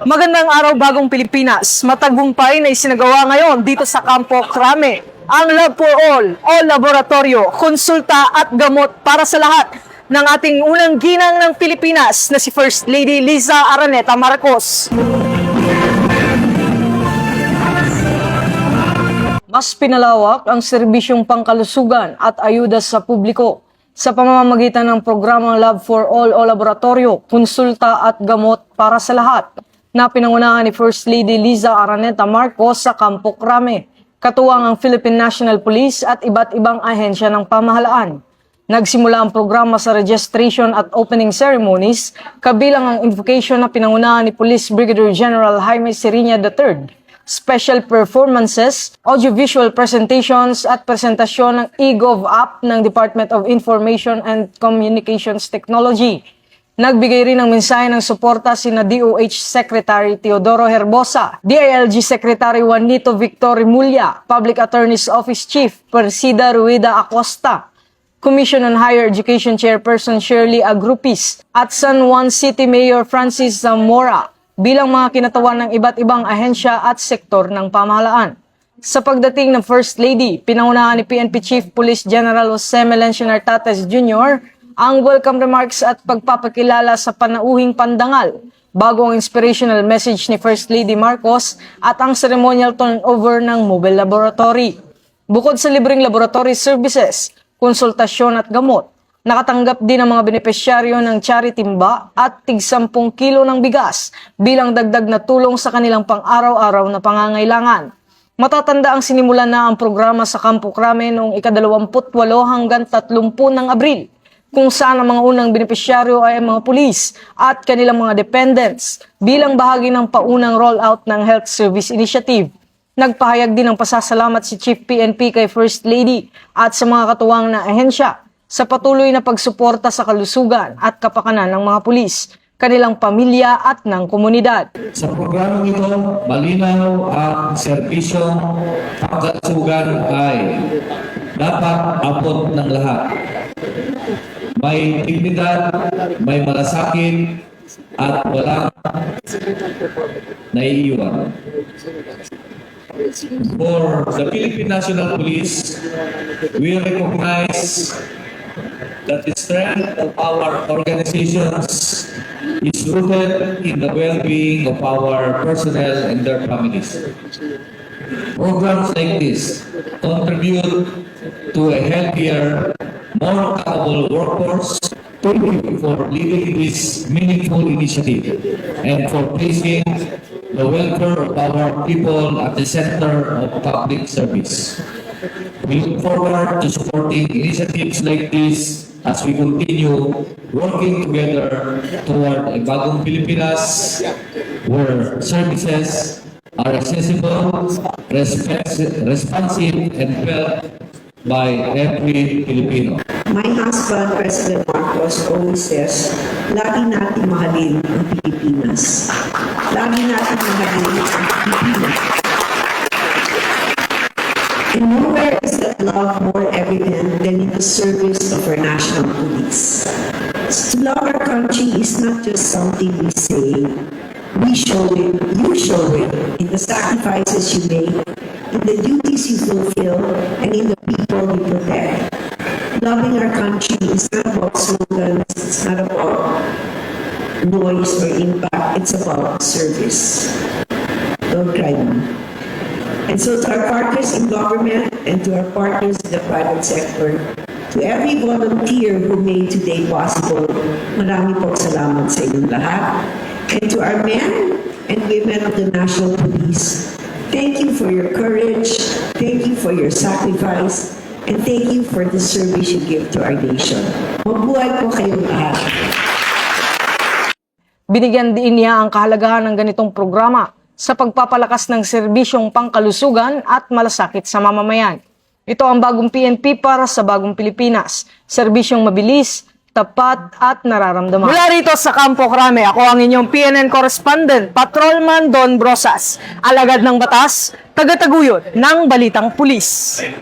Magandang araw, Bagong Pilipinas. Matagumpay na isinagawa ngayon dito sa Campo Crame ang Love for All o laboratorio, konsulta at gamot para sa lahat ng ating unang ginang ng Pilipinas na si First Lady Liza Araneta Marcos. Mas pinalawak ang serbisyong pangkalusugan at ayuda sa publiko sa pamamagitan ng programang Love for All o laboratorio, konsulta at gamot para sa lahat na pinangunahan ni First Lady Liza Araneta Marcos sa Campo Crame, katuwang ang Philippine National Police at iba't ibang ahensya ng pamahalaan. Nagsimula ang programa sa registration at opening ceremonies, kabilang ang invocation na pinangunahan ni Police Brigadier General Jaime Siriña III, special performances, audiovisual presentations at presentasyon ng eGov app ng Department of Information and Communications Technology. Nagbigay rin ng mensahe ng suporta sina DOH Secretary Teodoro Herbosa, DILG Secretary Juanito Victor Rimulya, Public Attorney's Office Chief Persida Ruida Acosta, Commission on Higher Education Chairperson Shirley Agrupis at San Juan City Mayor Francis Zamora bilang mga kinatawan ng iba't ibang ahensya at sektor ng pamahalaan. Sa pagdating ng First Lady, pinangunahan ni PNP Chief Police General Jose Melencio Nartates Jr. ang welcome remarks at pagpapakilala sa panauhing pandangal bago ang inspirational message ni First Lady Marcos at ang ceremonial turnover ng mobile laboratory. Bukod sa libreng laboratory services, konsultasyon at gamot, nakatanggap din ang mga benepisyaryo ng charity timba at tig 10 kilo ng bigas bilang dagdag na tulong sa kanilang pang-araw-araw na pangangailangan. Matatanda ang sinimulan na ang programa sa Campo Crame noong ika-28 hanggang 30 ng Abril, kung saan ang mga unang benepisyaryo ay mga pulis at kanilang mga dependents bilang bahagi ng paunang rollout ng Health Service Initiative. Nagpahayag din ng pasasalamat si Chief PNP kay First Lady at sa mga katuwang na ahensya sa patuloy na pagsuporta sa kalusugan at kapakanan ng mga pulis, kanilang pamilya at ng komunidad. Sa programang ito, malinaw ang serbisyong pangkalusugan ay dapat abot ng lahat. May dignidad, may malasakit, at walang naiiwan. For the Philippine National Police, we recognize that the strength of our organizations is rooted in the well-being of our personnel and their families. Programs like this contribute to a healthier, more accountable workforce. Thank you for leading this meaningful initiative and for placing the welfare of our people at the center of public service. We look forward to supporting initiatives like this as we continue working together toward a bagong Pilipinas where services are accessible, responsive, and felt by every Filipino. My husband, President Marcos, always says, lagi natin mahalin ang Pilipinas. Lagi natin mahalin ang Pilipinas. And nowhere is that love more evident than in the service of our national police. To love our country is not just something we say. We show it, you show it, in the sacrifices you make, in the duties you fulfill, and in the people you protect. Loving our country is not about slogans, it's not about noise or impact, it's about service. Don't cry, Mom. And so to our partners in government and to our partners in the private sector, to every volunteer who made today possible, marami pong salamat sa inyong lahat. And to our men and women of the National Police, thank you for your courage, thank you for your sacrifice, and thank you for the service you give to our nation. Mabuhay po kayong lahat. Binigyan din niya ang kahalagahan ng ganitong programa sa pagpapalakas ng serbisyong pangkalusugan at malasakit sa mamamayan. Ito ang bagong PNP para sa bagong Pilipinas. Serbisyong mabilis, tapat at nararamdaman. Mula rito sa Campo Crame, ako ang inyong PNN correspondent, Patrolman Don Brosas, alagad ng batas, tagataguyod ng Balitang Pulis.